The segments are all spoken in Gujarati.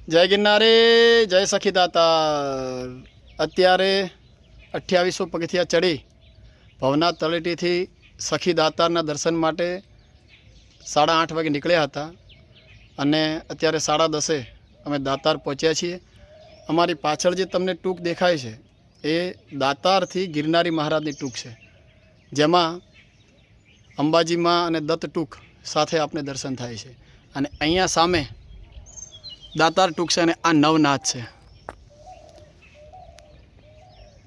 જય ગિરનારી, જય સખીદાતાર। અત્યારે 2800 પગથિયા ચડી ભવનાથ તળેટીથી સખીદાતારના દર્શન માટે 8:30 વાગે નીકળ્યા હતા અને અત્યારે 10:30 અમે દાતાર પહોંચ્યા છીએ। અમારી પાછળ જે તમને ટૂંક દેખાય છે એ દાતારથી ગિરનારી મહારાજની ટૂંક છે, જેમાં અંબાજીમાં અને દત્ત ટૂંક સાથે આપણે દર્શન થાય છે। અને અહીંયા સામે દાતાર ટૂંક છે અને આ નવનાથ છે।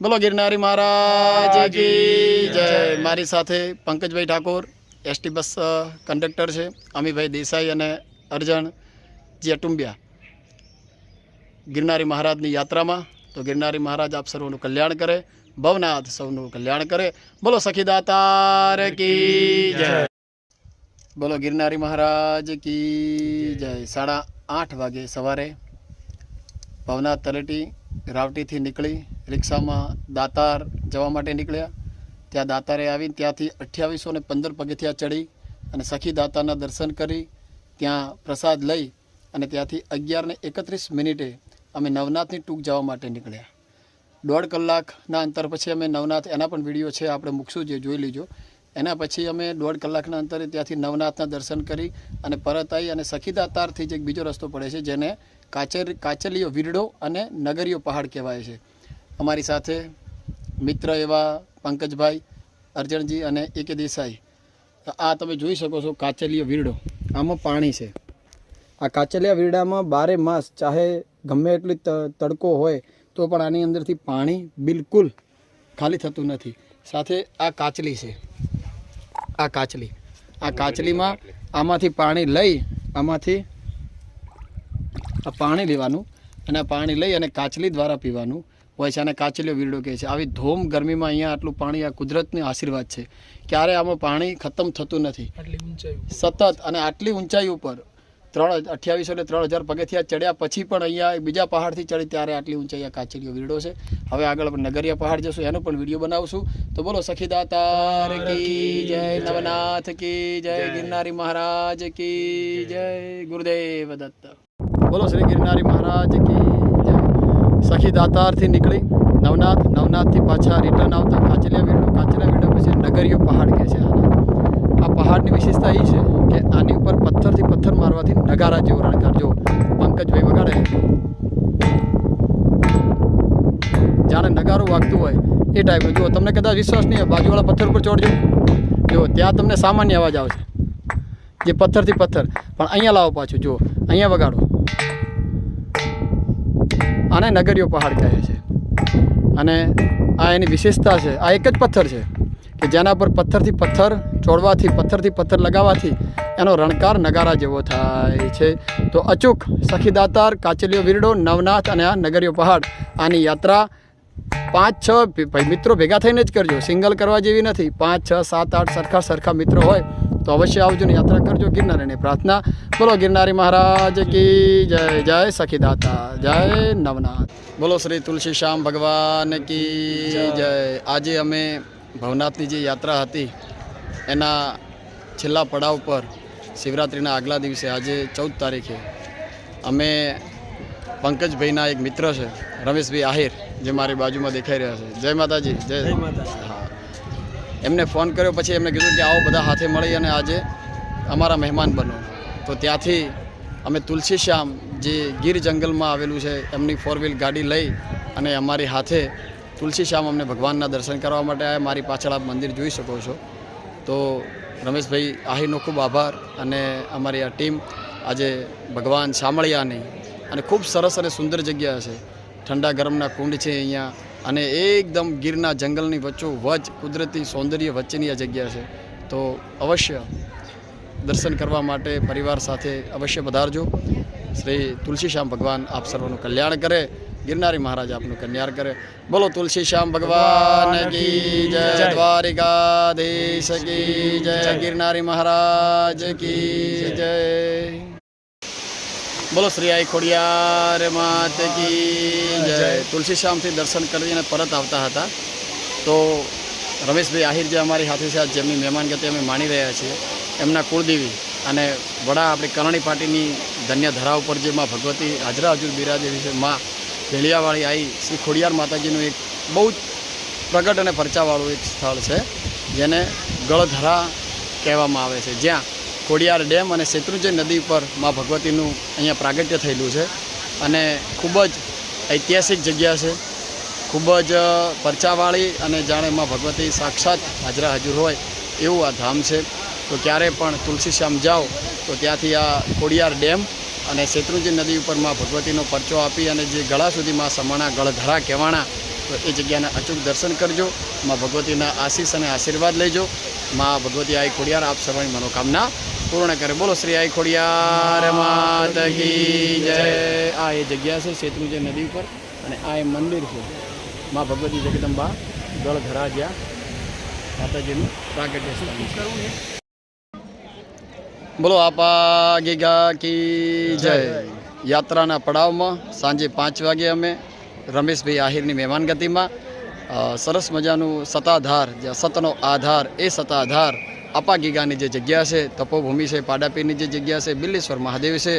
બોલો ગિરનારી મહારાજ કી જય। મારી સાથે Pankajbhai Thakor ST bus conductor છે, અમીભાઈ દેસાઈ અને અરજણજી અટુંબિયા ગિરનારી મહારાજની યાત્રામાં। તો ગિરનારી મહારાજ આપ સર્વનું કલ્યાણ કરે, ભવનાથ સૌનું કલ્યાણ કરે। બોલો સખીદાતાર કી જય। બોલો ગિરનારી મહારાજ કી જય। 8:30 વાગે સવારે ભવનાથ તળેટી રાવટીથી નીકળી રિક્ષામાં દાતાર જવા માટે નીકળ્યા। ત્યાં દાતારે આવીને ત્યાંથી 2815 પગથિયા ચડી અને સખી દાતારના દર્શન કરી ત્યાં પ્રસાદ લઈ અને ત્યાંથી 11:31 અમે નવનાથની ટૂંક જવા માટે નીકળ્યા। 1.5 કલાકના અંતર પછી અમે નવનાથ, એના પણ વિડીયો છે આપણે મૂકશું, જે જોઈ લીજો। એના પછી અમે 1.5 કલાકના અંતરે ત્યાંથી નવનાથના દર્શન કરી અને પરત આવી અને સખીદાતારથી જ એક બીજો રસ્તો પડે છે, જેને કાચલીઓ વીરડો અને નગરીઓ પહાડ કહેવાય છે। અમારી સાથે મિત્ર એવા પંકજભાઈ, અરજણજી અને એકે દેસાઈ। આ તમે જોઈ શકો છો કાચલીઓ વીરડો, આમાં પાણી છે। આ કાચલિયા વીરડામાં 12 માસ ચાહે ગમે એટલી તડકો હોય તો પણ આની અંદરથી પાણી બિલકુલ ખાલી થતું નથી। સાથે આ કાચલી છે, આ કાચલીમાં આમાંથી પાણી લઈ, આમાંથી આ પાણી લેવાનું અને આ પાણી લઈ અને કાચલી દ્વારા પીવાનું હોય છે, અને કાચલીઓ વીરડો કહે છે। આવી ધોમ ગરમીમાં અહીંયા આટલું પાણી, આ કુદરતનો આશીર્વાદ છે। ક્યારે આમાં પાણી ખતમ થતું નથી સતત। અને આટલી ઊંચાઈ ઉપર 2800 એટલે 3000 પગથિયા ચડ્યા પછી પણ અહીંયા બીજા પહાડથી ચડી ત્યારે આટલી ઊંચાઈ આ કાચલીઓ વીરડો છે। હવે આગળ નગરિયા પહાડ જશું, એનો પણ વિડીયો બનાવશું। તો બોલો સખીદાતાર કી જય, નવનાથ કી જય, ગિરનારી મહારાજ કી જય, ગુરુદેવ દત્ત। બોલો શ્રી ગિરનારી મહારાજ કી જય। સખીદાતારથી નીકળી નવનાથથી પાછા રિટર્ન આવતા કાચલિયા વીરડો પછી નગરિયો પહાડ કહે છે। આ પહાડની વિશેષતા એ છે કે આની ઉપર પથ્થરથી પથ્થર મારવાથી નગારા જેવો રણકાર, જો પંકજભાઈ વગાડે જાણે નગારો વાગતું હોય એ ટાઈપનું। જો તમને કદાચ વિશ્વાસ નહીં હોય, બાજુવાળા પથ્થર ઉપર ચોડજો, જો ત્યાં તમને સામાન્ય અવાજ આવશે જે પથ્થરથી પથ્થર, પણ અહીંયા લાવો પાછું, જો અહીંયા વગાડો, આને નગરિયો પહાડ કહે છે। અને આ એની વિશેષતા છે, આ એક જ પથ્થર છે કે જેના પર પથ્થરથી પથ્થર ચોડવાથી, પથ્થરથી પથ્થર લગાવવાથી એનો રણકાર નગારા જેવો થાય છે। તો અચૂક સખીદાતાર, કાચલીઓ વીરડો, નવનાથ અને આ નગરિયો પહાડ, આની યાત્રા 5-6 મિત્રો ભેગા થઈને જ કરજો, સિંગલ કરવા જેવી નથી। 5, 6, 7, 8 સરખા મિત્રો હોય તો અવશ્ય આવજો ને યાત્રા કરજો। ગિરનારીની પ્રાર્થના। બોલો ગિરનારી મહારાજ કી જય। જય સખીદાતાર, જય નવનાથ। બોલો શ્રી તુલસી શ્યામ ભગવાન કી જય। આજે અમે ભવનાથની જે યાત્રા હતી એના છેલ્લા પડાવ પર શિવરાત્રિના આગલા દિવસે આજે 14 તારીખે અમે પંકજભાઈના એક મિત્ર છે રમેશભાઈ આહિર, જે મારી બાજુમાં દેખાઈ રહ્યા છે, જય માતાજી, જય માતા। હા, એમને ફોન કર્યો, પછી એમને કીધું કે આવો બધા હાથે મળી અને આજે અમારા મહેમાન બનો। તો ત્યાંથી અમે તુલસી શ્યામ, જે ગીર જંગલમાં આવેલું છે, એમની 4 વ્હીલ ગાડી લઈ અને અમારી હાથે તુલસી શ્યામ અમને ભગવાનના દર્શન કરવા માટે આવ્યા। મારી પાછળ આપ મંદિર જોઈ શકો છો। તો રમેશભાઈ આહિરનો ખૂબ આભાર, અને અમારી આ ટીમ આજે ભગવાન શામળિયાની, અને ખૂબ સરસ અને સુંદર જગ્યા છે, ઠંડા ગરમના કુંડ છે અહીંયા, અને એકદમ ગીરના જંગલની વચ્ચોવચ્ચ કુદરતી સૌંદર્ય વચ્ચેની આ જગ્યા છે। તો અવશ્ય દર્શન કરવા માટે પરિવાર સાથે અવશ્ય પધારજો। શ્રી તુલસી શ્યામ ભગવાન આપ સર્વનું કલ્યાણ કરે, ગિરનારી મહારાજ આપનું કલ્યાણ કરે। બોલો તુલસી શ્યામ ભગવાન કી જય, દ્વારિકાધીશ કી જય, ગિરનારી મહારાજ કી જય। બોલો શ્રી આઈ ખોડિયાર માત કી જય। તુલસી શ્યામથી દર્શન કરીને પરત આવતા હતા તો રમેશભાઈ આહિર જે અમારી સાથે છે, જેમની મહેમાનગતિ અમે માણી રહ્યા છીએ, એમના કુળદેવી અને વડા આપણી કરણી પાર્ટીની ધન્યધરા ઉપર જે માં ભગવતી હાજરા હજુર બિરાજેલી છે, માં ભેળિયાવાળી આવી શ્રી ખોડિયાર માતાજીનું એક બહુ જ પ્રગટ અને પરચાવાળું એક સ્થળ છે, જેને ગળધરા કહેવામાં આવે છે, જ્યાં ખોડિયાર ડેમ અને શેત્રુંજય નદી પર માં ભગવતીનું અહીંયા પ્રાગટ્ય થયેલું છે અને ખૂબ જ ઐતિહાસિક જગ્યા છે, ખૂબ જ પરચાવાળી અને જાણે માં ભગવતી સાક્ષાત હાજરા હજુર હોય એવું આ ધામ છે. તો ક્યારે પણ તુલસીશ્યામ જાઓ તો ત્યાંથી આ ખોડિયાર ડેમ અને શેત્રુંજય નદી ઉપર માં ભગવતીનો પરચો આપી અને જે ગળા સુધીમાં સમાણા ગળધરા કહેવાના, તો એ જગ્યાના અચૂક દર્શન કરજો, માં ભગવતીના આશીષ અને આશીર્વાદ લેજો. માં ભગવતી આઈ ખોડિયાર આપ સર્વની મનોકામના પૂર્ણ કરે. બોલો શ્રી આઈ ખોડિયાર માત કી જય. આ એ જગ્યા છે શેત્રુંજય નદી ઉપર અને આ એ મંદિર છે માં ભગવતી જગદંબા ગળધરા, જ્યાં માતાજીનું પ્રાગટ્ય સ્થાન છે. બોલો આપા ગીગા કી જય. યાત્રાના પડાવમાં સાંજે 5 વાગે અમે રમેશભાઈ આહિરની મહેમાનગતિમાં સરસ મજાનું સતાધાર, જ્યાં સતનો આધાર, એ સતાધાર આપા ગીગાની જે જગ્યા છે, તપોભૂમિ છે, પાડાપીરની જે જગ્યા છે, બિલ્લેશ્વર મહાદેવ છે,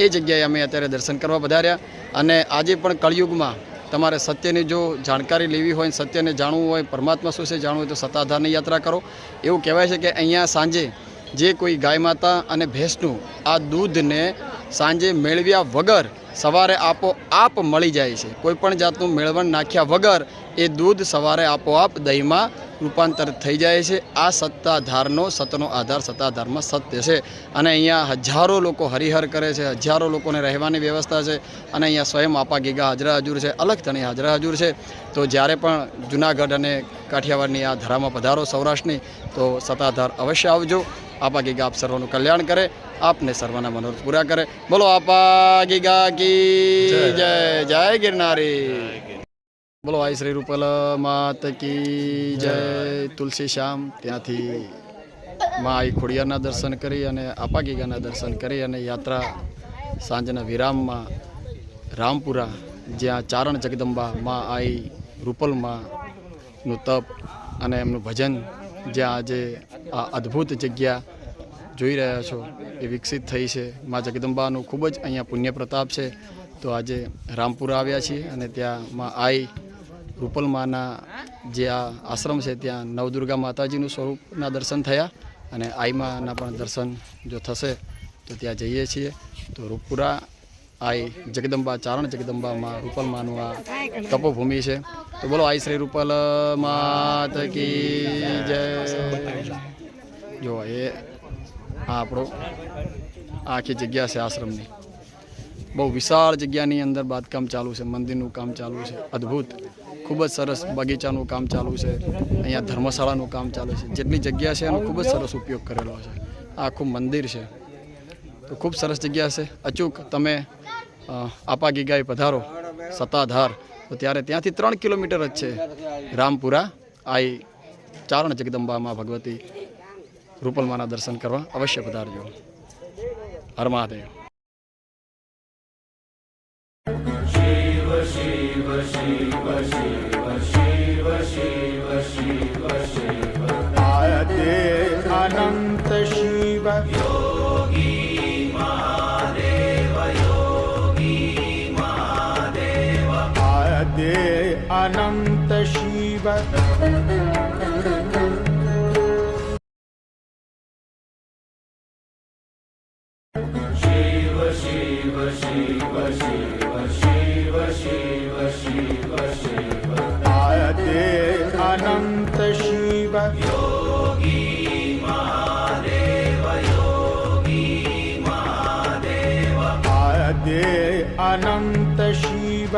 એ જગ્યાએ અમે અત્યારે દર્શન કરવા પધાર્યા. અને આજે પણ કળિયુગમાં તમારે સત્યની જો જાણકારી લેવી હોય, સત્યને જાણવું હોય, પરમાત્મા શું છે જાણવું હોય, તો સતાધારની યાત્રા કરો. એવું કહેવાય છે કે અહીંયા સાંજે જે કોઈ ગાય માતા અને ભેંસનું આ દૂધને સાંજે મેળવ્યા વગર સવારે આપોઆપ મળી જાય છે. કોઈ પણ જાતનું મેળવણ નાખ્યા વગર એ દૂધ સવારે આપોઆપ દહીંમાં રૂપાંતરિત થઈ જાય છે. આ સત્તાધારનો સતનો આધાર, સત્તાધારમાં સત્ય છે. અને અહીંયા હજારો લોકો હરિહર કરે છે, હજારો લોકોને રહેવાની વ્યવસ્થા છે. અને અહીંયા સ્વયં આપા ગીગા હાજરા હજુર છે, અલગ તણી હાજરા હજુર છે. તો જ્યારે પણ જૂનાગઢ અને કાઠિયાવાડની આ ધરામાં પધારો સૌરાષ્ટ્રની, તો સત્તાધાર અવશ્ય આવજો. આપા ગીગા આપ સર્વનું કલ્યાણ કરે, આપને સર્વના મનોરથ પૂરા કરે. બોલો આપા ગીગા કી જય. જય ગિરનારી. બોલો આઈ શ્રી રૂપલ માત કી જય. તુલસી શ્યામ ત્યાંથી માં આઈ ખોડિયારના દર્શન કરી અને આપા ગીગાના દર્શન કરી અને યાત્રા સાંજના વિરામમાં રામપુરા, જ્યાં ચારણ જગદંબા માં આઈ રૂપલમાંનું તપ અને એમનું ભજન, જ્યાં આજે આ અદ્ભુત જગ્યા જોઈ રહ્યા છો એ વિકસિત થઈ છે. માં જગદંબાનું ખૂબ જ અહીંયા પુણ્ય પ્રતાપ છે. તો આજે રામપુરા આવ્યા છીએ અને ત્યાં માં આઈ રૂપલમાના જે આ આશ્રમ છે, ત્યાં નવદુર્ગા માતાજીનું સ્વરૂપના દર્શન થયા અને આઈમાના પણ દર્શન જો થશે તો ત્યાં જઈએ છીએ. તો રૂપપુરા આઈ જગદંબા, ચારણ જગદંબામાં રૂપલમાનું આ તપોભૂમિ છે. તો બોલો આઈ શ્રી રૂપલ માત કી જય. જો એ આ આપણો આખી જગ્યા છે આશ્રમની, બહુ વિશાળ જગ્યાની અંદર બાંધકામ ચાલુ છે, મંદિરનું કામ ચાલુ છે, અદ્ભુત, ખૂબ જ સરસ બગીચાનું કામ ચાલુ છે, અહીંયા ધર્મશાળાનું કામ ચાલુ છે. જેટલી જગ્યા છે એનો ખૂબ જ સરસ ઉપયોગ કરેલો છે. આ આખું મંદિર છે, તો ખૂબ સરસ જગ્યા છે. અચૂક તમે આપા ગીગાએ પધારો સત્તાધાર, તો ત્યારે ત્યાંથી 3 કિલોમીટર જ છે રામપુરા આઈ ચારણ જગદંબામાં ભગવતી રૂપલમાના દર્શન કરવા અવશ્ય પધારજો. હર મહાદેવ. શિવ શિવ શિવ શિવ શિવ શિવ શિવ શિવ આદે અનંત શિવ યોગી મહાદેવ યોગી મહાદેવ આદે અનંત શિવ શિવ શિવ શિવ શિવ શિવ શિવ શિવ શિવ આદે અનંત શિવ યોગી મહાદેવ યોગી મહાદેવ આદે અનંત શિવ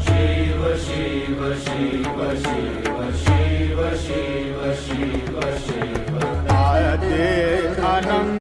શિવ શિવ શિવ શિવ શિવ શિવ શિવ શિવ આદે અનંત